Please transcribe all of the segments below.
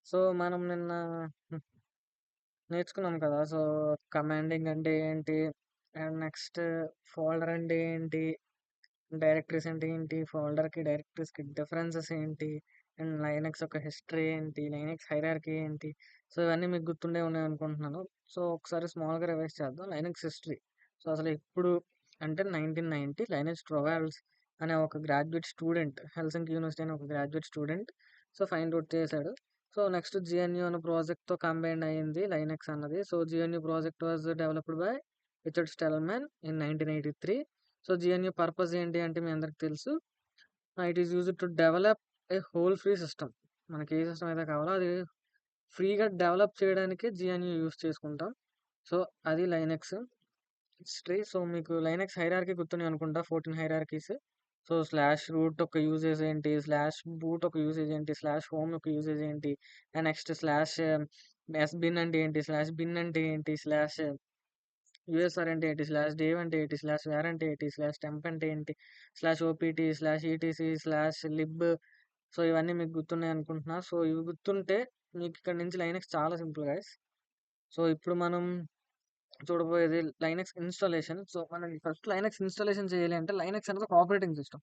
So, మనం నిన్న హ్మ్. నేర్చుకున్నాం కదా! సో, కమాండింగ్ అంటే ఏంటి? అండ్ నెక్స్ట్ ఫోల్డర్ అంటే ఏంటి? డైరెక్టరీస్ అంటే ఏంటి? ఫోల్డర్‌కి, డైరెక్టరీస్‌కి డిఫరెన్సెస్ ఏంటి? అండ్ లైనక్స్ యొక్క హిస్టరీ ఏంటి? లైనక్స్ హైరార్కీ ఏంటి? సో, ఇవన్నీ మీకు గుర్తుండే ఉన్నాయనుకుంటున్నాను. సో, ఒకసారి స్మాల్‌గా రివైజ్ చేద్దాం. Linux history. సో, అసలు ఎప్పుడు అంటే 1990 లైనస్ టొవాల్డ్స్ అనే ఒక గ్రాడ్యుయేట్ స్టూడెంట్ హెల్సింకి యూనివర్సిటీ అనే ఒక graduate student so, find out చేశాడు. సో, నెక్స్ట్ జిఎన్యూ అనే ప్రాజెక్ట్‌తో కంబైన్ అయింది లైనక్స్ అన్నది. So, GNU project was developed by Richard Stallman in 1983. So, GNU purpose ఏంటి అంటే మీ అందరికి తెలుసు. It is used to develop a whole free system. మనకి ఏ సిస్టమ్ అయితే కావాలో అది ఫ్రీగా డెవలప్ చేయడానికి జిఎన్యూ యూజ్ చేసుకుంటాం. సో, అది లైనక్స్ హిస్టరీ. సో, మీకు లైనక్స్ హైరార్కీ గుర్తున్నాయి అనుకుంటా 14 హైరార్కీస్. సో, స్లాష్ రూట్ ఒక యూసేజ్ ఏంటి? స్లాష్ బూట్ ఒక యూసేజ్ ఏంటి? స్లాష్ హోమ్ ఒక యూసేజ్ ఏంటి? అండ్ నెక్స్ట్ స్లాష్ ఎస్‌బిన్ అంటే ఏంటి? స్లాష్ బిన్ అంటే ఏంటి? స్లాష్ యూఎస్ఆర్ అంటే ఏంటి? స్లాష్ డేవ్ అంటే ఏంటి? స్లాష్ వేర్ అంటే ఏంటి? స్లాష్ టెంప్ అంటే ఏంటి? Slash OPT, slash ETC, slash lib. So, ఇవన్నీ మీకు గుర్తున్నాయి అనుకుంటున్నా. సో, ఇవి గుర్తుంటే మీకు ఇక్కడ నుంచి లైనక్స్ చాలా సింపుల్ గైస్. సో, ఇప్పుడు మనం చూడబోయేది లైనక్స్ ఇన్‌స్టాలేషన్. సో, మనం ఫస్ట్ లైనక్స్ ఇన్‌స్టాలేషన్ చేయాలి అంటే లైనక్స్ అనేది ఒక ఆపరేటింగ్ సిస్టమ్.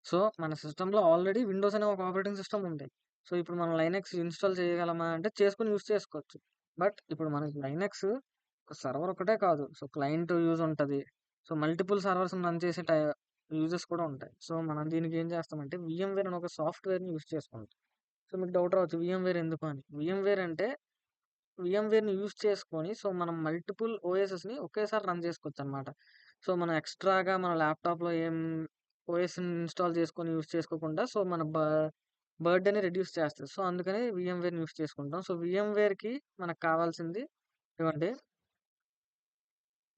సో, మన సిస్టమ్‌లో ఆల్రెడీ విండోస్ అనే ఒక ఆపరేటింగ్ సిస్టమ్ ఉంది. సో, ఇప్పుడు మనం లైనక్స్ ఇన్‌స్టాల్ చేయగలమా అంటే చేసుకొని యూజ్ చేసుకోవచ్చు. బట్ ఇప్పుడు మనకి లైనక్స్ ఒక సర్వర్ ఒకటే కాదు. సో, క్లయింట్ యూజ్ ఉంటది. సో, మల్టిపుల్ సర్వర్స్‌ని రన్ చేసే యూజెస్ కూడా ఉంటాయి. సో, మనం దీనికి ఏం చేస్తామంటే వీఎంవేర్ అనే ఒక సాఫ్ట్‌వేర్‌ని యూజ్ చేసుకుంటాం. సో, మీకు డౌట్ రావచ్చు వీఎంవేర్ ఎందుకు అని. వీఎంవేర్ అంటే వీఎంవేర్‌ని యూజ్ చేసుకొని సో, మనం మల్టిపుల్ ఓఎసెస్‌ని ఒకేసారి రన్ చేసుకోవచ్చనమాట. సో, మనం ఎక్స్‌ట్రాగా మన ల్యాప్‌టాప్‌లో ఏం ఓఎస్‌ని ఇన్‌స్టాల్ చేసుకొని యూజ్ చేసుకోకుండా సో, మన బర్డెన్ని రెడ్యూస్ చేస్తది. సో, అందుకని వీఎంవేర్‌ని యూజ్ చేసుకుంటాం. సో, వీఎంవేర్‌కి మనకు కావాల్సింది ఇవ్వండి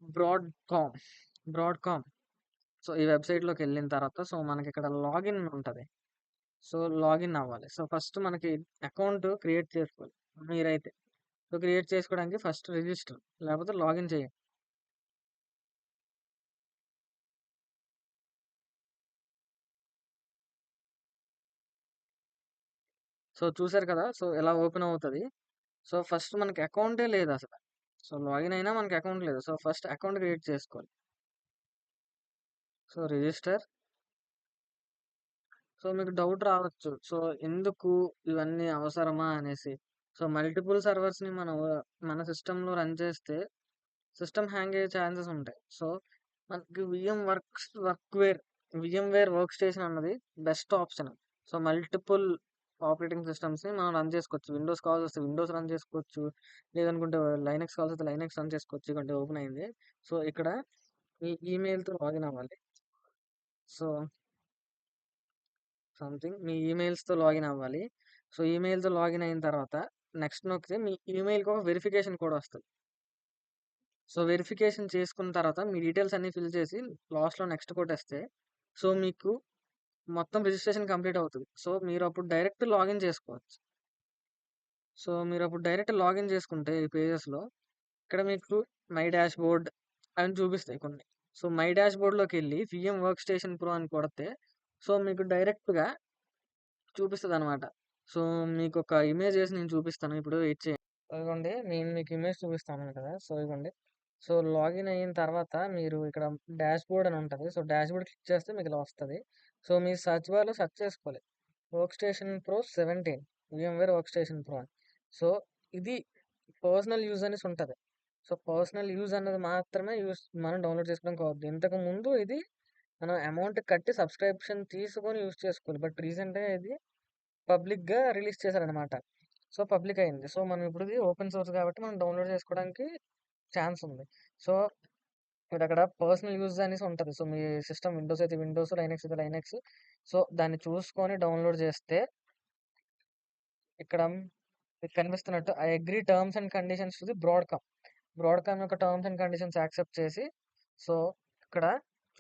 బ్రాడ్‌కామ్. బ్రాడ్‌కామ్. సో, ఈ వెబ్‌సైట్‌లోకెళ్ళిన తర్వాత సో, మనకిక్కడ లాగిన్ ఉంటది. సో, లాగిన్ అవ్వాలి. సో, ఫస్ట్ మనకి అకౌంట్ క్రియేట్ చేసుకోవాలి మీరైతే. సో, క్రియేట్ చేసుకోవడానికి ఫస్ట్ రిజిస్టర్ లేకపోతే లాగిన్ చేయండి. సో, చూసారు కదా! సో, ఇలా ఓపెన్ అవుతది. సో, ఫస్ట్ మనకి అకౌంటే లేదసల. సో, లాగిన్ అయినా మనకి అకౌంట్ లేదు. సో, ఫస్ట్ అకౌంట్ క్రియేట్ చేసుకోవాలి. So, register. సో, మీకు డౌట్ రావచ్చు. సో, ఎందుకు ఇవన్నీ అవసరమా అనేసి. సో, మల్టిపుల్ సర్వర్స్‌ని మనం మన సిస్టమ్‌లో రన్ చేస్తే సిస్టమ్ హ్యాంగ్ అయ్యే ఛాన్సెస్ ఉంటాయి. సో, మనకి వీఎంవేర్ వర్క్ స్టేషన్ అన్నది best option. So, multiple operating సిస్టమ్స్‌ని మనం రన్ చేసుకోవచ్చు. విండోస్ కావాల్సొస్తే విండోస్ రన్ చేసుకోవచ్చు. లేదనుకుంటే లైనక్స్ కావాల్సొస్తే లైనక్స్ రన్ చేసుకోవచ్చు. ఇదిగోండి ఓపెన్ అయింది. సో, ఇక్కడ మీ ఈమెయిల్‌తో లాగిన్ అవ్వాలి. సో, మీ ఈమెయిల్స్‌తో లాగిన్ అవ్వాలి. సో, ఈమెయిల్‌తో లాగిన్ అయిన తర్వాత నెక్స్ట్ నొక్కితే మీ ఈమెయిల్‌కి ఒక వెరిఫికేషన్ కోడ్ వస్తది. సో, వెరిఫికేషన్ చేసుకున్న తర్వాత మీ డీటెయిల్స్ అన్నీ ఫిల్ చేసి లాస్ట్‌లో నెక్స్ట్ కొట్టేస్తే సో, మీకు మొత్తం రిజిస్ట్రేషన్ కంప్లీట్ అవుతది. సో, మీరప్పుడు డైరెక్ట్ లాగిన్ చేసుకోవచ్చు. సో, మీరప్పుడు డైరెక్ట్ లాగిన్ చేసుకుంటే ఈ పేజెస్‌లో ఇక్కడ మీకు మై డాష్‌బోర్డ్ అని చూపిస్తాయి కొన్ని. సో, మై డాష్‌బోర్డ్‌లోకెళ్ళి వీఎం వర్క్ స్టేషన్ ప్రో అని కొడితే సో, మీకు డైరెక్ట్‌గా చూపిస్తదనమాట. సో, మీకొక ఇమేజ్ ఏసి నేను చూపిస్తాను. ఇప్పుడు వెయిట్ చేయండి. ఇదిగోండి నేను మీకు ఇమేజ్ చూపిస్తాను కదా! సో, ఇదిగోండి. సో, లాగిన్ అయిన తర్వాత మీరు ఇక్కడ డాష్‌బోర్డ్ అని ఉంటది. సో, డాష్‌బోర్డ్ క్లిక్ చేస్తే మీకు ఇలా వస్తది. సో, మీ సెర్చ్ బార్‌లో సెర్చ్ చేసుకోవాలి. Workstation pro 17 VMware workstation pro అని. సో, ఇది పర్సనల్ యూజ్ అనేసి ఉంటది. సో, పర్సనల్ యూజ్ అన్నది మాత్రమే మనం డౌన్‌లోడ్ చేసుకోవడానికి అవుద్ది. ఇంతకుముందు ఇది మనం అమౌంట్ కట్టి సబ్స్క్రిప్షన్ తీసుకొని యూజ్ చేసుకోవాలి. బట్ రీసెంట్‌గా ఇది పబ్లిక్‌గా రిలీజ్ చేశారనమాట. సో, పబ్లిక్ అయింది. సో, మనం ఇప్పుడు ఇది ఓపెన్ సోర్స్ కాబట్టి మనం డౌన్‌లోడ్ చేసుకోవడానికి ఛాన్స్ ఉంది. సో, మీరక్కడ పర్సనల్ యూజ్ అనేసి ఉంటది. సో, మీ సిస్టమ్ విండోస్ అయితే విండోస్, లైనక్స్ అయితే లైనక్స్. సో, దాన్ని చూసుకొని డౌన్‌లోడ్ చేస్తే ఇక్కడ మీకు కనిపిస్తున్నట్టు I agree terms and conditions to the Broadcom. Broadcom యొక్క టర్మ్స్ అండ్ కండిషన్స్ యాక్సెప్ట్ చేసి సో, ఇక్కడ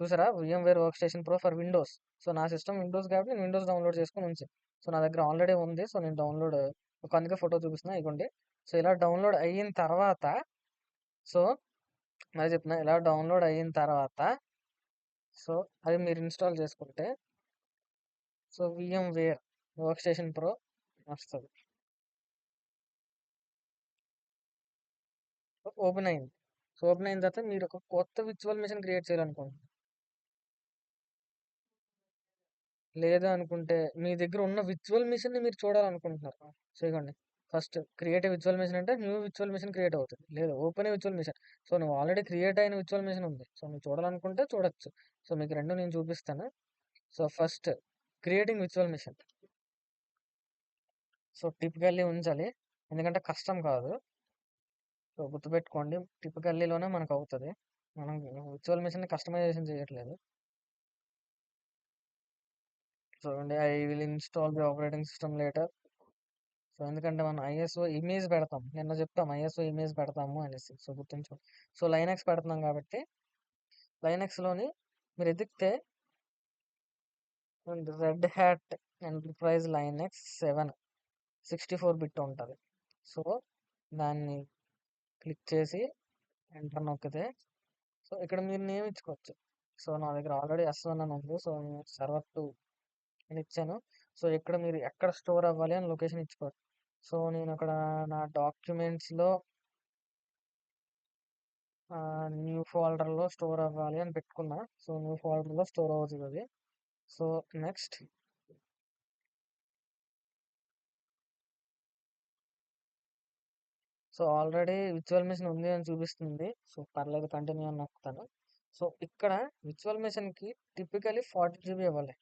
చూసారా? VMware workstation pro for Windows. So, నా సిస్టమ్ విండోస్ కాబట్టి నేను విండోస్ డౌన్‌లోడ్ చేసుకొని ఉంచా. సో, నా దగ్గర ఆల్రెడీ ఉంది. సో, నేను అందుకే ఫోటో చూపిస్తున్నా. ఇగోండి. సో, ఇలా డౌన్‌లోడ్ అయిన తర్వాత సో, మళ్ళీ చెప్తున్నా ఇలా డౌన్‌లోడ్ అయిన తర్వాత సో, అది మీరు ఇన్‌స్టాల్ చేసుకుంటే సో, వీఎంవేర్ వర్క్ స్టేషన్ ప్రో వస్తది. ఓపెన్ అయింది. సో, ఓపెన్ అయిన తర్వాత మీరు ఒక కొత్త విర్చువల్ మెషిన్ క్రియేట్ చేయాలనుకుంటున్నారు. లేదు అనుకుంటే మీ దగ్గర ఉన్న విర్చువల్ మెషిన్‌ని మీరు చూడాలనుకుంటున్నారు. సో, ఇగోండి first create a virtual machine అంటే న్యూ విర్చువల్ మెషిన్ క్రియేట్ అవుతది. లేదు open a virtual machine. So, నువ్వు ఆల్రెడీ క్రియేట్ అయిన విర్చువల్ మెషిన్ ఉంది. సో, నువ్వు చూడాలనుకుంటే చూడొచ్చు. సో, మీకు 2 నేను చూపిస్తాను. So, first creating virtual machine. So, typically ఉంచాలి. ఎందుకంటే కష్టం కాదు. సో, గుర్తుపెట్టుకోండి టిపికల్లీలోనే మనకవుతది. మనం విర్చువల్ మెషిన్‌ని కస్టమైజేషన్ చేయట్లేదు. చూడండి I will install the operating system later. So, ఎందుకంటే మనం ఐఎస్ఓ ఇమేజ్ పెడతాం. నిన్న చెప్పాం ఐఎస్ఓ ఇమేజ్ పెడతాము అనేసి. సో, గుర్తుంచుకోండి. సో, లైనక్స్ పెడుతున్నాం కాబట్టి లైనక్స్‌లోని మీరు ఎతికితే Red Hat Enterprise Linux 7 64 bit ఉంటది. సో, దాన్ని క్లిక్ చేసి ఎంటర్ నొక్కితే సో, ఇక్కడ మీరు నేమ్ ఇచ్చుకోవచ్చు. సో, నా దగ్గర ఆల్రెడీ S1 అని ఉంది. సో, సర్వర్ 2 అని ఇచ్చాను. సో, ఇక్కడ మీరు ఎక్కడ స్టోర్ అవ్వాలి అని లొకేషన్ ఇచ్చుకోవచ్చు. సో, నేను అక్కడ నా డాక్యుమెంట్స్‌లో న్యూ ఫోల్డర్‌లో స్టోర్ అవ్వాలి అని పెట్టుకున్నా. సో, న్యూ ఫోల్డర్‌లో స్టోర్ అవుతదది. So, next so, already virtual machine ఉంది అని చూపిస్తుంది. సో, పర్లేదు కంటిన్యూ అని నొక్కుతాను. సో, ఇక్కడ విర్చువల్ మెషిన్‌కి టిపికల్లీ 40 జీబీ ఇవ్వాలి.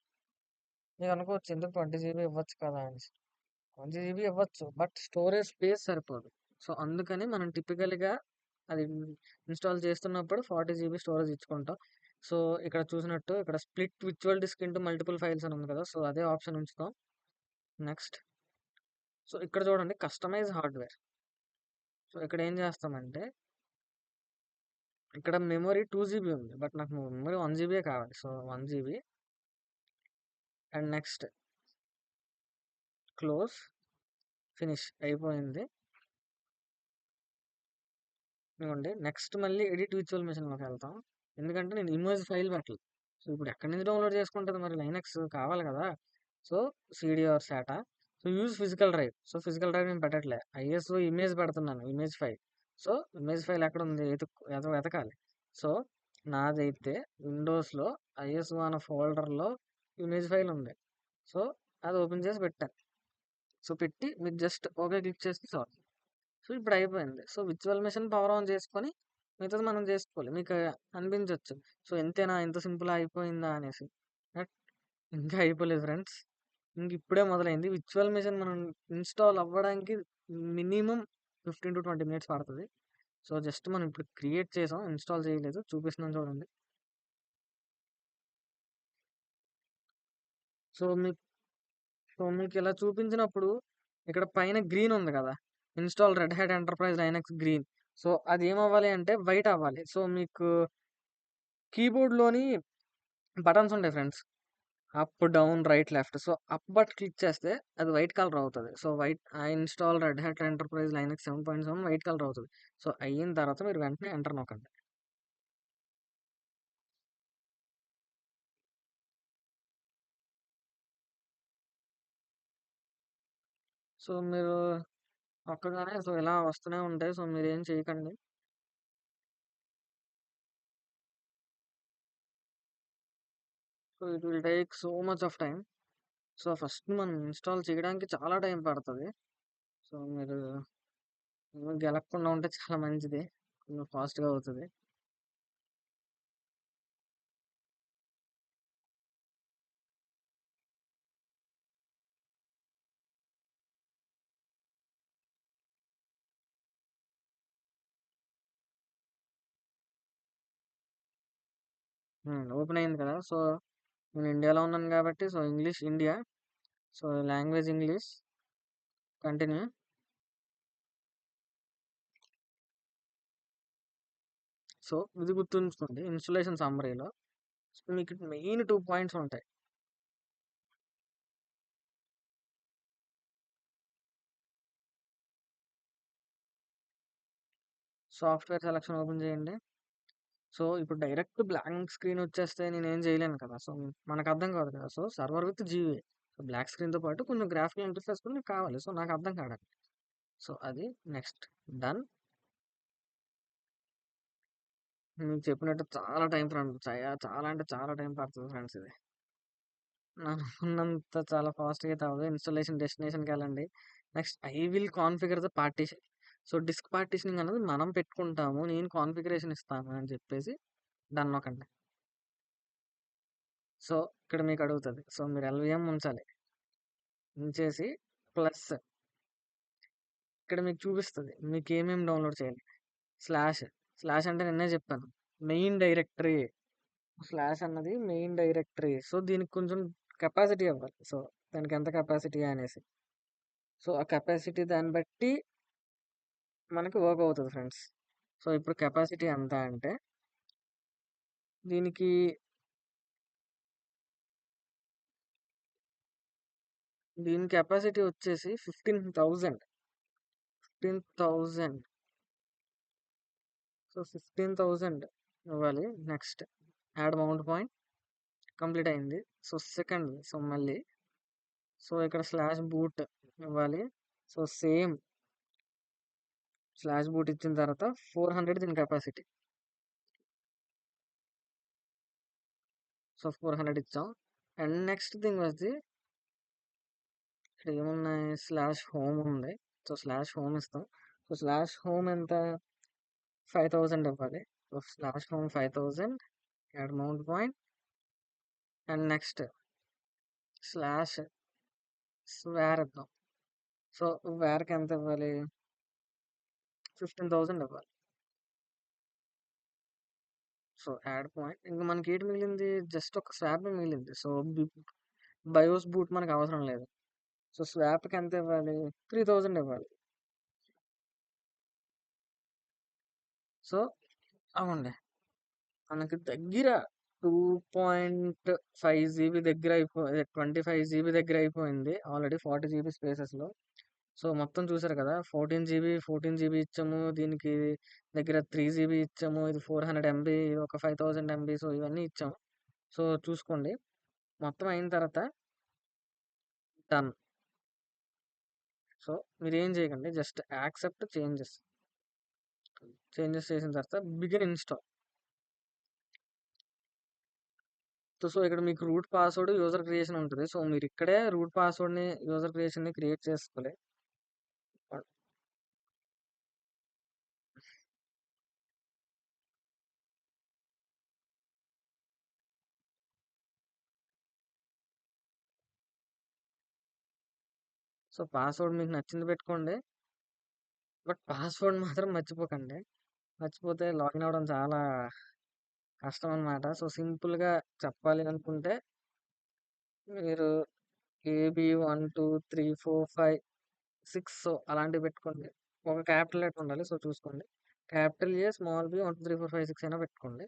మీరు అనుకోవచ్చు ఎందుకు 20 జీబీ ఇవ్వచ్చు కదా అనేసి. 20 జీబీ ఇవ్వచ్చు. బట్ స్టోరేజ్ స్పేస్ సరిపోదు. సో, అందుకని మనం టిపికల్‌గా అది ఇన్‌స్టాల్ చేస్తున్నప్పుడు 40 జీబీ స్టోరేజ్ ఇచ్చుకుంటాం. సో, ఇక్కడ చూసినట్టు ఇక్కడ split virtual disk into multiple files అని ఉంది కదా! సో, అదే ఆప్షన్ ఉంచుతాం. నెక్స్ట్ సో, ఇక్కడ చూడండి కస్టమైజ్ హార్డ్‌వేర్. సో, ఇక్కడ ఏం చేస్తామంటే ఇక్కడ మెమరీ 2 జీబీ ఉంది. బట్ నాకు మెమరీ 1 జీబీయే కావాలి. So, 1 GB and next close, finish అయిపోయింది. ఇదిగోండి నెక్స్ట్ మళ్ళీ ఎడిట్ విర్చువల్ మెషిన్‌లోకి వెళ్తాం. ఎందుకంటే నేను ఇమేజ్ ఫైల్ పెట్టలేదు. సో, ఇప్పుడు ఎక్కడి నుంచి డౌన్‌లోడ్ చేసుకుంటది మరి లైనక్స్ కావాలి కదా! So, CD or SATA. So, use physical drive. So, physical drive నేను పెట్టట్లే. ఐఎస్ఓ ఇమేజ్ పెడుతున్నాను. Image file. So, image file ఎక్కడుంది? వెతకాలి. సో, నాదైతే విండోస్‌లో ఐఎస్ఓ అన్న ఫోల్డర్‌లో ఇమేజ్ ఫైల్ ఉంది. సో, అది ఓపెన్ చేసి పెట్టా. సో, పెట్టి మీరు జస్ట్ ఓకే క్లిక్ చేస్తే చాలు. సో, ఇప్పుడు అయిపోయింది. So, virtual machine power on చేసుకొని మిగతాది మనం చేసుకోవాలి. మీకు అనిపించొచ్చు. సో, ఇంతేనా ఇంత సింపుల్‌గా అయిపోయిందా అనేసి. బట్ ఇంకా అయిపోలేదు ఫ్రెండ్స్. ఇంక ఇప్పుడే మొదలైంది. విర్చువల్ మెషిన్ మనం ఇన్‌స్టాల్ అవ్వడానికి మినిమమ్ 15-20 మినిట్స్ పడతది. సో, జస్ట్ మనం ఇప్పుడు క్రియేట్ చేసాం. ఇన్‌స్టాల్ చేయలేదు. చూపిస్తున్నాను చూడండి. సో, మీకు సో, మీకిలా చూపించినప్పుడు ఇక్కడ పైన గ్రీన్ ఉంది కదా! Install red Hat Enterprise Linux green. So, అది ఏమవ్వాలి అంటే వైట్ అవ్వాలి. సో, మీకు కీబోర్డ్‌లోని బటన్స్ ఉంటాయి friends. Up, down, right, left. So, up button click చేస్తే అది వైట్ కలర్ అవుతది. So, install red Hat Enterprise Linux 7.7 white colour అవుతది. సో, అయిన తర్వాత మీరు వెంటనే ఎంటర్ నొక్కండి. సో, మీరు నొక్కగానే సో, ఇలా వస్తూనే ఉంటాయి. సో, మీరేం చేయకండి. So, it will take so much of time. So, first మనం ఇన్‌స్టాల్ చేయడానికి చాలా టైం పడతది. సో, మీరు గెలక్కుండా ఉంటే చాలా మంచిది. కొంచెం ఫాస్ట్‌గా అవుతది. ఓపెన్ అయింది కదా! సో, నేను ఇండియాలో ఉన్నాను కాబట్టి so, English India. So, language English. Continue. So, ఇది గుర్తుంచుకోండి ఇన్‌స్టాలేషన్ సమ్మరీలో మీకు మెయిన్ 2 పాయింట్స్ ఉంటాయి. సాఫ్ట్‌వేర్ సెలక్షన్ ఓపెన్ చేయండి. సో, ఇప్పుడు డైరెక్ట్ బ్లాంక్ స్క్రీన్ వచ్చేస్తే నేనేం చేయలేను కదా! సో, మనకు అర్థం కాదు కదా! So, server with GUI. So, black స్క్రీన్‌తో పాటు కొంచెం గ్రాఫికల్ ఇంటర్ఫేస్ కూడా నాకు కావాలి. సో, నాకు అర్థం కావడానికి. సో, అది నెక్స్ట్ డన్. మీకు చెప్పినట్టు చాలా టైం ఫ్రెండ్. చాలా అంటే చాలా టైం పడతది ఫ్రెండ్స్ ఇది. అనుకున్నంత చాలా ఫాస్ట్‌గా అయితే అవ్వదు. ఇన్‌స్టాలేషన్ డెస్టినేషన్‌కెళ్ళండి. Next I will configure the partition. So, disk partitioning అనేది మనం పెట్టుకుంటాము. నేను కాన్ఫిగరేషన్ ఇస్తాను అని చెప్పేసి డన్ నొక్కండి. సో, ఇక్కడ మీకు అడుగుతది. సో, మీరు ఎల్‌విఎం ఉంచాలి. ఉంచేసి ప్లస్ ఇక్కడ మీకు చూపిస్తది. మీకేమేమి డౌన్‌లోడ్ చేయాలి. స్లాష్, స్లాష్ అంటే నిన్నే చెప్పాను. Main directory. స్లాష్ అన్నది మెయిన్ డైరెక్టరీ. సో, దీనికి కొంచెం కెపాసిటీ ఇవ్వాలి. సో, దానికి ఎంత కెపాసిటీ అనేసి. సో, ఆ కెపాసిటీ దాన్ని బట్టి మనకి వర్క్ అవుతది ఫ్రెండ్స్. సో, ఇప్పుడు కెపాసిటీ ఎంత అంటే దీనికి దీని కెపాసిటీ వచ్చేసి 15,000. 15,000. సో, 15,000 ఇవ్వాలి. Next add mount point complete అయింది. సో, సెకండ్ సో, మళ్ళీ సో, ఇక్కడ స్లాష్ బూట్ ఇవ్వాలి. సో, సేమ్ స్లాష్ బూట్ ఇచ్చిన తర్వాత 400 దీని కెపాసిటీ. సో, 400 ఇచ్చాం. అండ్ నెక్స్ట్ థింగ్ వచ్చి ఇక్కడ ఏమున్నాయి స్లాష్ హోమ్ ఉంది. సో, స్లాష్ హోమ్ ఇస్తాం. సో, స్లాష్ హోమ్ ఎంత 5,000 ఇవ్వాలి. So, slash home 5,000 add mount point and next slash Swar ఇద్దాం. సో, వేర్‌కి ఎంత ఇవ్వాలి? 15,000 ఇవ్వాలి. సో, యాడ్ పాయింట్ ఇంక మనకేటి మిగిలింది? జస్ట్ ఒక స్వాపే మిగిలింది. సో, బయోస్ బూట్ మనకు అవసరం లేదు. సో, స్వాప్‌కి ఎంత ఇవ్వాలి? 3,000 ఇవ్వాలి. సో, అవ్వండి. మనకి దగ్గర 2.5 జీబీ దగ్గర అదే 25 జీబీ దగ్గర అయిపోయింది. Already 40 GB స్పేసెస్‌లో. సో, మొత్తం చూసారు కదా! 14 జీబీ ఇచ్చాము. దీనికి దగ్గర 3 జీబీ ఇచ్చాము. ఇది 400 ఎంబీ, ఇది ఒక 5,000 ఎంబీ. సో, ఇవన్నీ ఇచ్చాం. సో, చూసుకోండి. మొత్తం అయిన తర్వాత డన్. సో, మీరేం చేయకండి. Just accept changes. చేంజెస్ చేసిన తర్వాత బిగిన్ ఇన్‌స్టాల్. సో, ఇక్కడ మీకు రూట్ పాస్వర్డ్, యూజర్ క్రియేషన్ ఉంటది. సో, మీరిక్కడే రూట్ పాస్వర్డ్‌ని, యూజర్ క్రియేషన్‌ని క్రియేట్ చేసుకోవాలి. సో, పాస్వర్డ్ మీకు నచ్చింది పెట్టుకోండి. బట్ పాస్వర్డ్ మాత్రం మర్చిపోకండి. మర్చిపోతే లాగిన్ అవ్వడం చాలా కష్టం అనమాట. సో, సింపుల్‌గా చెప్పాలి అనుకుంటే మీరు ఏబీ 1, 2, 3, 4, 5, 6 సో, అలాంటివి పెట్టుకోండి. ఒక క్యాపిటల్ లెటర్ ఉండాలి. సో, చూసుకోండి. క్యాపిటల్ ఏ, స్మాల్ బి 1, 2, 3, 4, 5, 6 అయినా పెట్టుకోండి.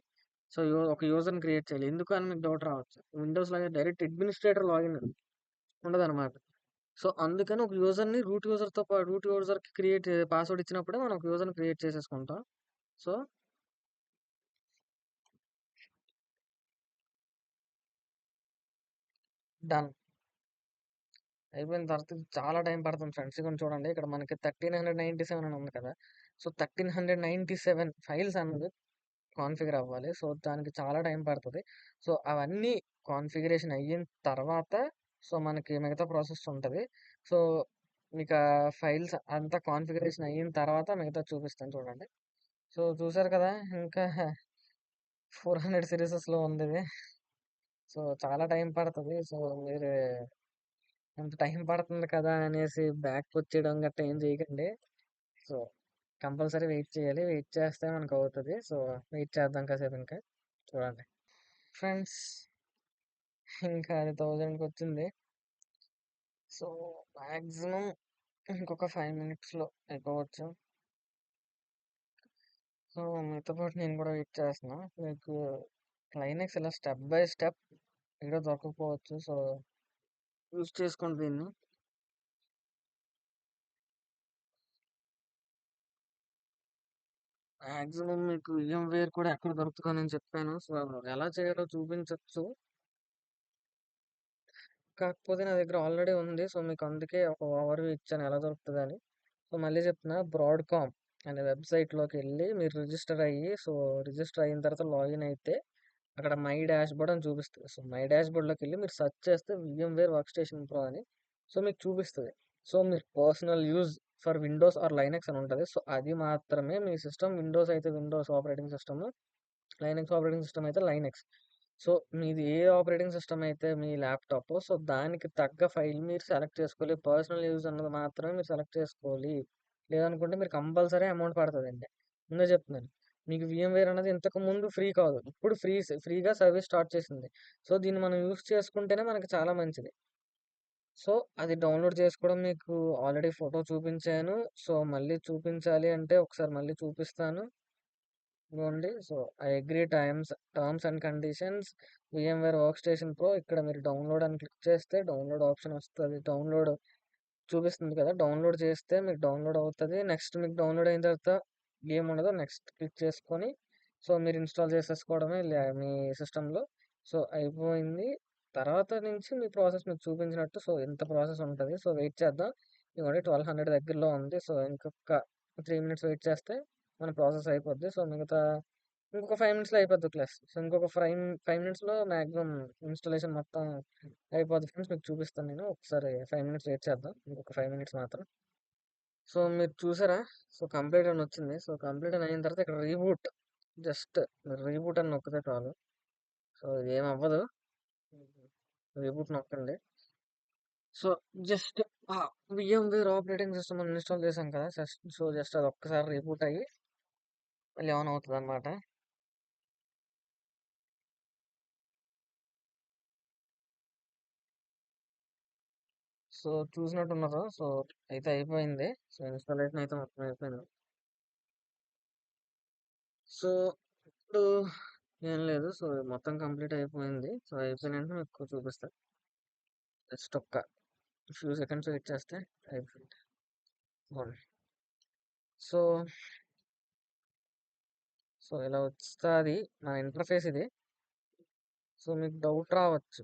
సో, ఒక యూజర్‌ని క్రియేట్ చేయాలి. ఎందుకు అని మీకు డౌట్ రావచ్చు. విండోస్‌లో అయితే డైరెక్ట్ అడ్మినిస్ట్రేటర్ లాగిన్ ఉండదనమాట. సో, అందుకని ఒక యూజర్‌ని రూట్ యూజర్‌కి పాస్వర్డ్ ఇచ్చినప్పుడే మనం ఒక యూజర్‌ని క్రియేట్ చేసేసుకుంటాం. So, done. అయిపోయిన తర్వాత ఇది చాలా టైం పడుతుంది ఫ్రెండ్స్. ఇగోండి చూడండి ఇక్కడ మనకి 1397 అని ఉంది కదా! సో, 1397 ఫైల్స్ అన్నది కాన్ఫిగర్ అవ్వాలి. సో, దానికి చాలా టైం పడతది. సో, అవన్నీ కాన్ఫిగరేషన్ అయిన తర్వాత సో, మనకి మిగతా ప్రాసెస్ ఉంటది. సో, మీకా ఫైల్స్ అంతా కాన్ఫిగరేషన్ అయిన తర్వాత మిగతాది చూపిస్తాను చూడండి. సో, చూసారు కదా! ఇంకా 400 సీరీసెస్‌లో ఉందిది. సో, చాలా టైం పడతది. సో, మీరు ఇంత టైం పడుతుంది కదా అనేసి బ్యాక్‌కొచ్చేయడం గట్టా ఏం చేయకండి. సో, కంపల్సరీ వెయిట్ చేయాలి. వెయిట్ చేస్తే మనకవుతది. సో, వెయిట్ చేద్దాం కాసేపు ఇంకా. చూడండి. ఫ్రెండ్స్ ఇంకా అది 1000కొచ్చింది. సో, మాక్సిమం ఇంకొక 5 మినిట్స్‌లో అయిపోవచ్చు. సో, మీతో పాటు నేను కూడా వెయిట్ చేస్తున్నా. మీకు లైనక్స్ ఇలా స్టెప్ బై స్టెప్ వీడియో దొరకకపోవచ్చు. సో, యూజ్ చేసుకోండి దీన్ని. మాక్సిమం మీకు VMware కూడా ఎక్కడ దొరుకుతదో నేను చెప్పాను. సో, ఎలా చేయాలో చూపించొచ్చు. కాకపోతే నా దగ్గర ఆల్రెడీ ఉంది. సో, మీకు అందుకే ఒక ఓవర్‌వ్యూ ఇచ్చాను ఎలా దొరుకుతదని. సో, మళ్ళీ చెప్తున్నా బ్రాడ్‌కామ్. అనే వెబ్సైట్లోకి వెళ్ళి మీరు రిజిస్టర్ అయ్యి సో రిజిస్టర్ అయిన తర్వాత లాగిన్ అయితే అక్కడ మై డాష్ బోర్డ్ అని చూపిస్తుంది. సో మై డాష్ బోర్డ్లోకి వెళ్ళి మీరు సెర్చ్ చేస్తే VMware వర్క్ స్టేషన్ ప్రో అని సో మీకు చూపిస్తుంది. సో మీరు personal use for Windows or Linux అని ఉంటుంది. సో అది మాత్రమే మీ సిస్టమ్ విండోస్ అయితే Windows operating system, Linux operating system అయితే లైనక్స్. సో మీది ఏ ఆపరేటింగ్ సిస్టమ్ అయితే మీ ల్యాప్టాప్ సో దానికి తగ్గ ఫైల్ మీరు సెలెక్ట్ చేసుకోవాలి. పర్సనల్ యూజ్ అన్నది మాత్రమే మీరు సెలెక్ట్ చేసుకోవాలి. లేదనుకుంటే మీరు కంపల్సరీ అమౌంట్ పడుతుందండి. ముందే చెప్తున్నాను. మీకు VMware అనేది ఇంతకు ముందు ఫ్రీ కాదు. ఇప్పుడు ఫ్రీగా సర్వీస్ స్టార్ట్ చేసింది. సో దీన్ని మనం యూజ్ చేసుకుంటేనే మనకి చాలా మంచిది. సో అది డౌన్లోడ్ చేసుకోవడం మీకు ఆల్రెడీ ఫోటో చూపించాను. సో మళ్ళీ చూపించాలి అంటే ఒకసారి మళ్ళీ చూపిస్తాను. ఇదిగోండి. So I agree terms and conditions VMware workstation pro. ఇక్కడ మీరు డౌన్లోడ్ అని క్లిక్ చేస్తే డౌన్లోడ్ ఆప్షన్ వస్తుంది. డౌన్లోడ్ చూపిస్తుంది కదా, డౌన్లోడ్ చేస్తే మీకు డౌన్లోడ్ అవుతుంది. నెక్స్ట్ మీకు డౌన్లోడ్ అయిన తర్వాత గేమ్ ఉండదు, నెక్స్ట్ క్లిక్ చేసుకొని సో మీరు ఇన్స్టాల్ చేసేసుకోవడమే మీ సిస్టంలో. సో అయిపోయింది. తర్వాత నుంచి మీ ప్రాసెస్ మీకు చూపించినట్టు సో ఇంత ప్రాసెస్ ఉంటుంది. సో వెయిట్ చేద్దాం. ఇవ్వండి 1200 దగ్గరలో ఉంది. సో ఇంకొక 3 minutes వెయిట్ చేస్తే మన ప్రాసెస్ అయిపోద్ది. సో మిగతా ఇంకొక 5 minutes అయిపోద్ది క్లాస్. సో ఇంకొక 5 minutes మ్యాక్సిమం ఇన్స్టాలేషన్ మొత్తం అయిపోద్ది ఫ్రెండ్స్. మీకు చూపిస్తాను నేను. ఒకసారి 5 minutes వెయిట్ చేద్దాం. ఇంకొక 5 minutes మాత్రం. సో మీరు చూసారా? సో కంప్లీట్ అని వచ్చింది. సో కంప్లీట్ అని అయిన తర్వాత ఇక్కడ రీబూట్, జస్ట్ రీబూట్ అని నొక్కితే చాలు. సో ఏం అవ్వదు. రీబూట్ నొక్కండి. So just VMware operating system అని ఇన్స్టాల్ చేశాం కదా, సో జస్ట్ అది ఒక్కసారి రీబూట్ అయ్యి మళ్ళీ ఆన్ అవుతుంది అనమాట. సో చూసినట్టున్నారు. సో అయితే అయిపోయింది. సో ఇన్స్టాలేషన్ అయితే మొత్తం అయిపోయింది. సో ఇప్పుడు ఏం లేదు. సో మొత్తం కంప్లీట్ అయిపోయింది. సో అయిపోయినట్టు మీకు చూపిస్తా. జస్ట్ ఒక్క ఫ్యూ సెకండ్స్ వెయిట్ చేస్తే అయిపోయింది. సో సో ఇలా వస్తుంది నా ఇంటర్ఫేస్ ఇది. సో మీకు డౌట్ రావచ్చు.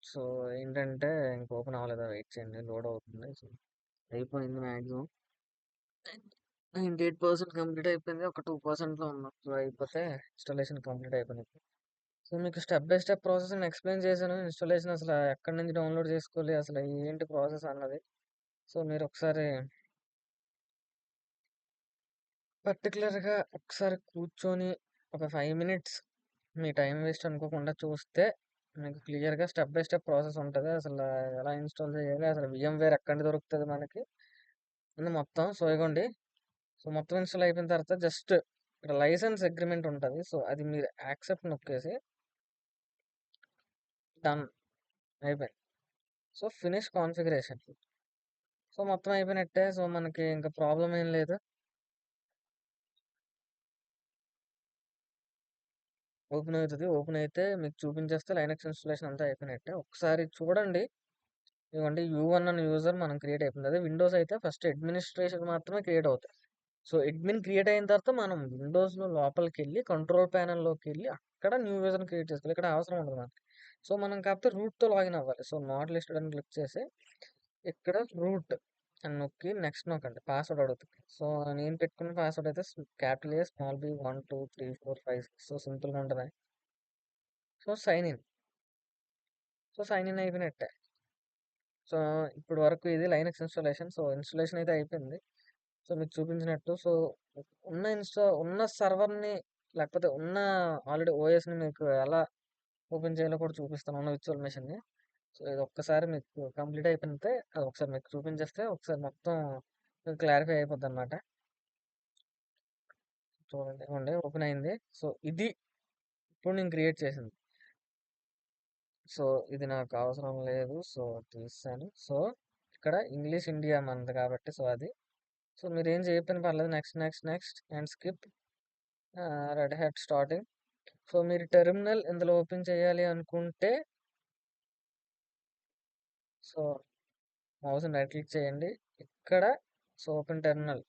సో ఏంటంటే ఇంక ఓపెన్ అవ్వలేదా, వెయిట్ చేయండి, లోడ్ అవుతుంది. సో అయిపోయింది మ్యాక్సిమం 98% కంప్లీట్ అయిపోయింది. ఒక 2%లో ఉన్నాం. సో అయిపోతే ఇన్స్టాలేషన్ కంప్లీట్ అయిపోయింది. సో మీకు step by step process explain చేశాను. ఇన్స్టాలేషన్ అసలు ఎక్కడి నుంచి డౌన్లోడ్ చేసుకోవాలి, అసలు ఏంటి ప్రాసెస్ అన్నది. సో మీరు ఒకసారి పర్టికులర్గా ఒకసారి కూర్చొని ఒక 5 minutes మీ టైం వేస్ట్ అనుకోకుండా చూస్తే మీకు క్లియర్గా స్టెప్ బై స్టెప్ ప్రాసెస్ ఉంటుంది. అసలు ఎలా ఇన్స్టాల్ చేయాలి, అసలు VMware ఎక్కడ దొరుకుతుంది మనకి అని మొత్తం. సో ఇగోండి. సో మొత్తం ఇన్స్టాల్ అయిపోయిన తర్వాత జస్ట్ ఇక్కడ లైసెన్స్ అగ్రిమెంట్ ఉంటుంది. సో అది మీరు యాక్సెప్ట్ నొక్కేసి డన్ అయిపోయింది. So finish configuration. సో మొత్తం అయిపోయినట్టే. సో మనకి ఇంకా ప్రాబ్లం ఏం లేదు. ఓపెన్ అవుతుంది. ఓపెన్ అయితే మీకు చూపించేస్తే లైనక్స్ ఇన్స్టాలేషన్ అంతా అయిపోయినట్టే. ఒకసారి చూడండి. ఇవ్వండి U1 అనే యూజర్ మనం క్రియేట్ అయిపోయింది. అదే విండోస్ అయితే ఫస్ట్ అడ్మినిస్ట్రేషన్ మాత్రమే క్రియేట్ అవుతాయి. సో అడ్మిన్ క్రియేట్ అయిన తర్వాత మనం విండోస్లో లోపలికి వెళ్ళి కంట్రోల్ ప్యానల్లోకి వెళ్ళి అక్కడ న్యూ యూజర్ని క్రియేట్ చేసుకోవాలి. ఇక్కడ అవసరం ఉండదు మనకి. సో మనం కాకపోతే రూట్తో లాగిన్ అవ్వాలి. సో నాట్ లిస్టెడ్ అని క్లిక్ చేసి ఇక్కడ రూట్ అని నొక్కి నెక్స్ట్ నొక్కండి. పాస్వర్డ్ అడుగుతుంది. సో నేను పెట్టుకున్న పాస్వర్డ్ అయితే capital A small b 1 2 3 4 5 6. So సింపుల్గా ఉంటుంది. So sign in. So sign in అయిపోయినట్టే. సో ఇప్పుడు వరకు ఇది లైనక్స్ ఇన్స్టాలేషన్. సో ఇన్స్టాలేషన్ అయితే అయిపోయింది. సో మీకు చూపించినట్టు. సో ఉన్న సర్వర్ని లేకపోతే ఉన్న ఆల్రెడీ ఓఎస్ని మీకు ఎలా ఓపెన్ చేయాలో కూడా చూపిస్తాను, ఉన్న విర్చువల్ మెషిన్ని. సో ఇది ఒక్కసారి మీకు కంప్లీట్ అయిపోతే అది ఒకసారి మీకు చూపించేస్తే ఒకసారి మొత్తం క్లారిఫై అయిపోద్ది అనమాట. చూడండి, ఇవ్వండి ఓపెన్ అయింది. సో ఇది ఇప్పుడు నేను క్రియేట్ చేసింది. సో ఇది నాకు అవసరం లేదు. సో తీసాను. సో ఇక్కడ ఇంగ్లీష్ ఇండియా మనది కాబట్టి సో అది. సో మీరు ఏం చేయకపోయినా పర్లేదు. Next next next and skip red hat starting. So మీరు టెర్మినల్ ఇందులో ఓపెన్ చేయాలి అనుకుంటే సో మౌస్ రైట్ క్లిక్ చేయండి. ఇక్కడ సో ఓపెన్ టెర్మినల్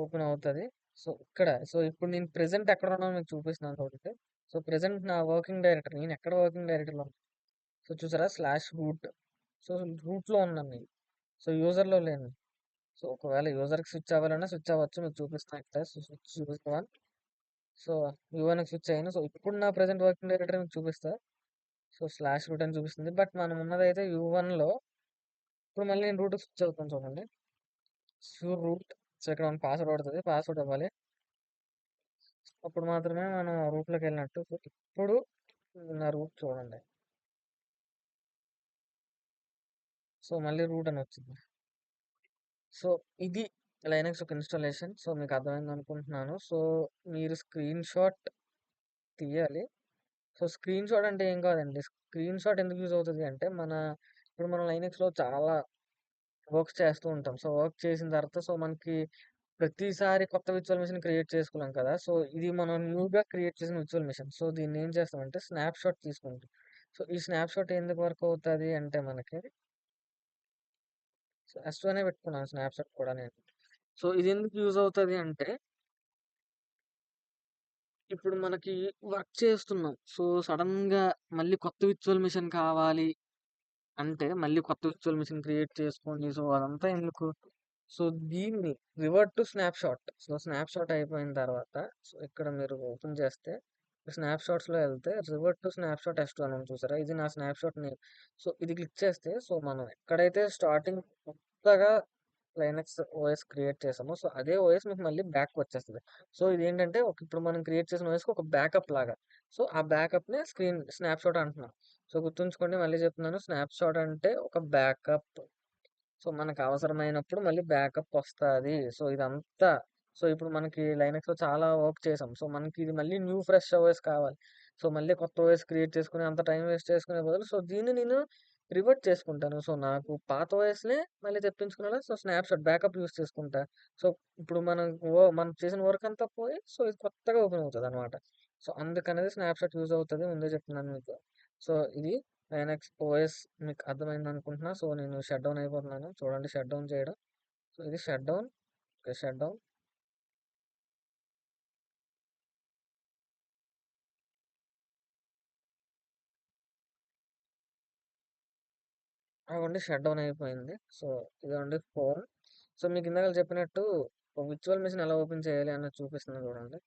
ఓపెన్ అవుతుంది. సో ఇక్కడ సో ఇప్పుడు నేను ప్రెసెంట్ ఎక్కడ ఉన్నానో మీకు చూపిస్తున్నాను చూడండి. సో ప్రెసెంట్ నా వర్కింగ్ డైరెక్టరీ, నేను ఎక్కడ వర్కింగ్ డైరెక్టరీలో ఉన్నాను. సో చూసారా /root. సో రూట్లో ఉన్నాను నేను. సో యూజర్లో లేను. సో ఒకవేళ యూజర్కి స్విచ్ అవ్వాలన్నా స్విచ్ అవ్వచ్చు, మీకు చూపిస్తాను ఇక్కడ స్విచ్ యూజ్ వన్. సో యూఎన్కి స్విచ్ అయ్యాను. సో ఇప్పుడు నా ప్రజెంట్ వర్కింగ్ డైరెక్టరీ మీకు చూపిస్తా. సో స్లాష్ రూట్ అని చూపిస్తుంది, బట్ మనం ఉన్నదైతే U1లో. ఇప్పుడు మళ్ళీ నేను రూట్కి స్విచ్ అవుతాను చూడండి. So root. సో ఇక్కడ మన పాస్వర్డ్ పడుతుంది, పాస్వర్డ్ ఇవ్వాలి. అప్పుడు మాత్రమే మనం రూట్లోకి వెళ్ళినట్టు. సో ఇప్పుడు నా రూట్ చూడండి. సో మళ్ళీ రూట్ అని వచ్చింది. సో ఇది లైనక్స్ ఒక ఇన్స్టాలేషన్. సో మీకు అర్థమైంది అనుకుంటున్నాను. సో మీరు స్క్రీన్ షాట్ తీయాలి. సో స్క్రీన్ షాట్ అంటే ఏం కాదండి. స్క్రీన్ షాట్ ఎందుకు యూజ్ అవుతుంది అంటే ఇప్పుడు మనం లైనక్స్లో చాలా వర్క్ చేస్తూ ఉంటాం. సో వర్క్ చేసిన తర్వాత సో మనకి ప్రతిసారి కొత్త విర్చువల్ మెషిన్ క్రియేట్ చేసుకోలేం కదా. సో ఇది మనం న్యూగా క్రియేట్ చేసిన విర్చువల్ మెషిన్. సో దీన్ని ఏం చేస్తామంటే స్నాప్ షాట్ తీసుకుంటాం. సో ఈ స్నాప్ షాట్ ఎందుకు వర్క్ అవుతుంది అంటే మనకి S2 అనే పెట్టుకున్నాను స్నాప్ షాట్ కూడా నేను. సో ఇది ఎందుకు యూజ్ అవుతుంది అంటే ఇప్పుడు మనకి వర్క్ చేస్తున్నాం. సో సడన్ గా మళ్ళీ కొత్త విర్చువల్ మెషిన్ కావాలి అంటే మళ్ళీ కొత్త విర్చువల్ మెషిన్ క్రియేట్ చేసుకోండి. సో అదంతా ఎందుకు. సో దీన్ని revert to snap shot. So snap shot అయిపోయిన తర్వాత సో ఇక్కడ మీరు ఓపెన్ చేస్తే స్నాప్ షాట్స్ లో వెళ్తే revert to snap shot S2 అని ఉంది చూసారా, ఇది నా స్నాప్ షాట్ నేమ్. సో ఇది క్లిక్ చేస్తే సో మనం ఎక్కడైతే స్టార్టింగ్ కొత్తగా లైనక్స్ ఓఎస్ క్రియేట్ చేసామో సో అదే ఓఎస్ మీకు మళ్ళీ బ్యాక్ వచ్చేస్తుంది. సో ఇదేంటంటే ఇప్పుడు మనం క్రియేట్ చేసిన ఓఎస్కి ఒక బ్యాకప్ లాగా. సో ఆ బ్యాకప్ ని స్నాప్ షాట్ అంటున్నాం. సో గుర్తుంచుకోండి, మళ్ళీ చెప్తున్నాను, స్నాప్ షాట్ అంటే ఒక బ్యాకప్. సో మనకు అవసరమైనప్పుడు మళ్ళీ బ్యాకప్ వస్తుంది. సో ఇదంతా. సో ఇప్పుడు మనకి లైనక్స్ లో చాలా వర్క్ చేసాం. సో మనకి ఇది మళ్ళీ న్యూ ఫ్రెష్ ఓఎస్ కావాలి. సో మళ్ళీ కొత్త ఓఎస్ క్రియేట్ చేసుకుని అంత టైం వేస్ట్ చేసుకునే బదులు సో దీన్ని నేను రివర్ట్ చేసుకుంటాను. సో నాకు పాత ఓఎస్నే మళ్ళీ తెప్పించుకున్నా. So snapshot backup use చేసుకుంటా. సో ఇప్పుడు మనం చేసిన వర్క్ అంతా పోయి సో ఇది కొత్తగా ఓపెన్ అవుతుంది అనమాట. సో అందుకనేది స్నాప్ షాట్ యూజ్ అవుతుంది, ముందే చెప్తున్నాను మీకు. సో ఇది లైనక్స్ ఓఎస్ మీకు అర్థమైంది అనుకుంటున్నా. సో నేను షట్ డౌన్ అయిపోతున్నాను చూడండి, షట్ డౌన్ చేయడం. సో ఇది షట్ డౌన్. షట్ డౌన్ అవ్వండి, షట్ డౌన్ అయిపోయింది. సో ఇదండి ఫోన్. సో మీకు ఇందాక చెప్పినట్టు విర్చువల్ మెషిన్ ఎలా ఓపెన్ చేయాలి అన్నది చూపిస్తుంది చూడండి.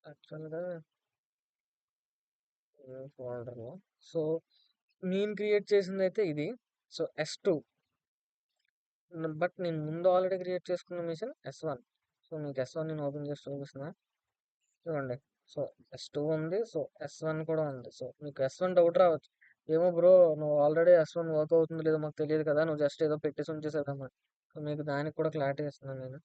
యాక్చువల్గా ఫోల్డర్లో సో నేను క్రియేట్ చేసింది అయితే ఇది. సో S2, బట్ నేను ముందు ఆల్రెడీ క్రియేట్ చేసుకున్న మిషన్ S1. సో మీకు S1 నేను ఓపెన్ చేసి చూపిస్తున్నా చూడండి. సో S2 ఉంది, సో S1 కూడా ఉంది. సో మీకు S1 డౌట్ రావచ్చు, ఏమో బ్రో నువ్వు ఆల్రెడీ S1 వర్క్ అవుతుంది లేదో మాకు తెలియదు కదా, నువ్వు జస్ట్ ఏదో పెట్టేసి ఉంచేసావమ్మా. సో మీకు దానికి కూడా క్లారిటీ ఇస్తున్నాను నేను.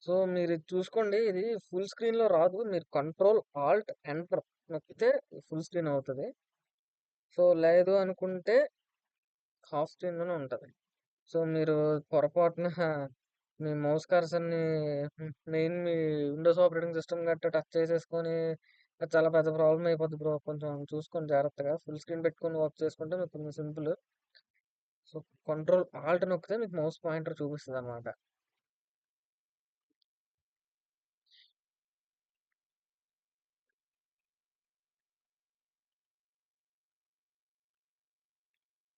సో మీరు ఇది చూసుకోండి, ఇది ఫుల్ స్క్రీన్ లో రాదు. మీరు కంట్రోల్ ఆల్ట్ ఎంటర్ నొక్కితే ఫుల్ స్క్రీన్ అవుతుంది. సో లేదు అనుకుంటే హాఫ్ స్క్రీన్ లోనే ఉంటది. సో మీరు పొరపాటున మీ మౌస్ కర్సర్‌ని మెయిన్ మీ విండోస్ ఆపరేటింగ్ సిస్టమ్ గట్టా టచ్ చేసేసుకొని అది చాలా పెద్ద ప్రాబ్లమ్ అయిపోద్ది బ్రో. కొంచెం చూసుకోండి జాగ్రత్తగా. ఫుల్ స్క్రీన్ పెట్టుకొని వర్క్ చేసుకుంటే మీకు కొంచెం సింపుల్. సో కంట్రోల్ ఆల్ట్ నొక్కితే మీకు మౌస్ పాయింటర్ చూపిస్తదనమాట.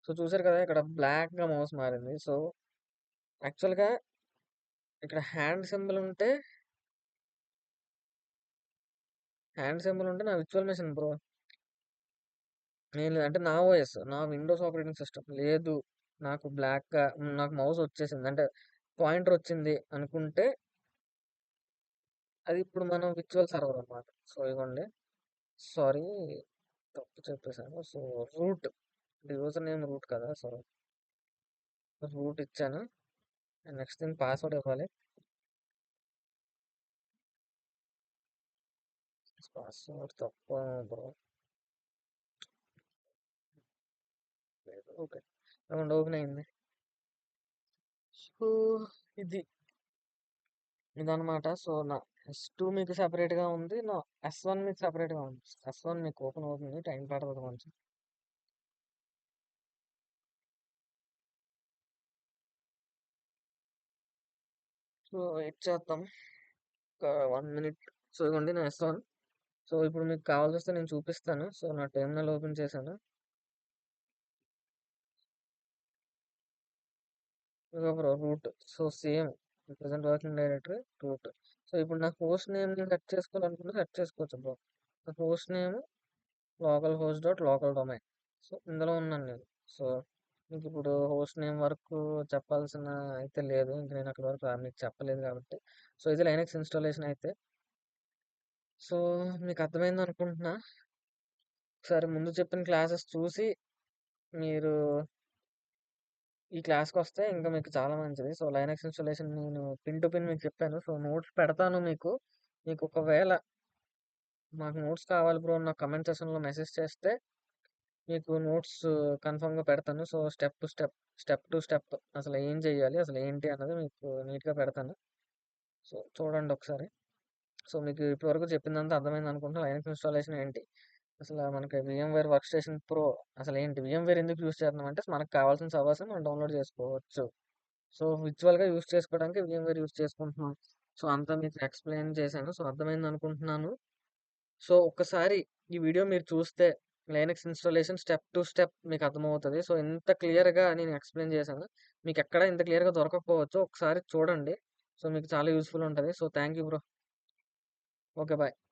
సో చూసారు కదా, ఇక్కడ బ్లాక్‌గా మౌస్ మారింది. సో యాక్చువల్‌గా ఇక్కడ హ్యాండ్ సింబల్ ఉంటే నా విర్చువల్ మెషిన్ బ్రో. నేను అంటే నా ఓఎస్, నా విండోస్ ఆపరేటింగ్ సిస్టమ్ లేదు. నాకు బ్లాక్‌గా నాకు మౌస్ వచ్చేసింది అంటే పాయింటర్ వచ్చింది అనుకుంటే అది ఇప్పుడు మనం విర్చువల్ సర్వర్ అన్నమాట. సో ఇవ్వండి, సారీ తప్పు చెప్పేసాను. So root, user name root కదా. సో రూట్ ఇచ్చాను. నెక్స్ట్ థింగ్ పాస్వర్డ్ ఇవ్వాలి. పాస్వర్డ్ తప్ప బ్రో. లేదు, ఓకే. అకౌంట్ ఓపెన్ అయింది. సో ఇది ఇదనమాట. సో నా S2 మీకు సెపరేట్‌గా ఉంది. నా S1 మీకు సెపరేట్‌గా ఉంది. S1 మీకు ఓపెన్ అవుతుంది. టైం పడతది కొంచెం. సో వెయిట్ చేద్దాం. ఒక 1 మినిట్. సో ఇదిగోండి నా S1. సో ఇప్పుడు మీకు కావాల్సొస్తే నేను చూపిస్తాను. సో నా టెర్మినల్ ఓపెన్ చేశాను. ఇదిగో bro root. So same present working directory root. So ఇప్పుడు నా హోస్ట్ నేమ్‌ని సెట్ చేసుకోవాలనుకుంటే సెట్ చేసుకోవచ్చు బ్రో. నా host name local host dot local domain. So ఇందులో ఉన్నాను నేను. సో మీకు ఇప్పుడు హోస్ట్ నేమ్ వరకు చెప్పాల్సిన అయితే లేదు. ఇంక నేను అక్కడి వరకు మీకు చెప్పలేదు కాబట్టి. సో ఇది లైనక్స్ ఇన్‌స్టాలేషన్ అయితే. సో మీకు అర్థమైంది అనుకుంటున్నా. ఒకసారి ముందు చెప్పిన క్లాసెస్ చూసి మీరు ఈ క్లాస్‌కొస్తే ఇంకా మీకు చాలా మంచిది. సో లైనక్స్ ఇన్‌స్టాలేషన్ నేను పిన్ టు పిన్ మీకు చెప్పాను. సో నోట్స్ పెడతాను మీకు. మీకు ఒకవేళ మాకు నోట్స్ కావాలి బ్రో నాకు కామెంట్ సెక్షన్‌లో మెసేజ్ చేస్తే మీకు నోట్స్ కన్ఫర్మ్‌గా పెడతాను. So step to step, step to step అసలు ఏం చేయాలి? అసలు ఏంటి? అన్నది మీకు నీట్‌గా పెడతాను. సో చూడండి ఒకసారి. సో మీకు ఇప్పటివరకు చెప్పిందంతా అర్థమైంది అనుకుంటున్నా. లైనక్స్ ఇన్‌స్టాలేషన్ ఏంటి? అసల మనకి VMware వర్క్ స్టేషన్ ప్రో అసలేంటి? VMware ఎందుకు యూజ్ చేస్తున్నామంటే మనకు కావాల్సిన సర్వర్స్‌ని మనం డౌన్‌లోడ్ చేసుకోవచ్చు. సో విర్చువల్‌గా యూజ్ చేసుకోవడానికి VMware యూజ్ చేసుకుంటున్నాం. సో అంతా మీకు ఎక్స్‌ప్లెయిన్ చేశాను. సో అర్థమైందనుకుంటున్నాను. సో ఒక్కసారి ఈ వీడియో మీరు చూస్తే Linux installation step to step మీకు అర్థమవుతది. సో ఇంత క్లియర్‌గా నేను ఎక్స్‌ప్లెయిన్ చేశాను. మీకెక్కడ ఇంత క్లియర్‌గా దొరకకపోవచ్చు. ఒకసారి చూడండి. సో మీకు చాలా యూజ్‌ఫుల్ ఉంటది. So thank you bro. Okay. Bye.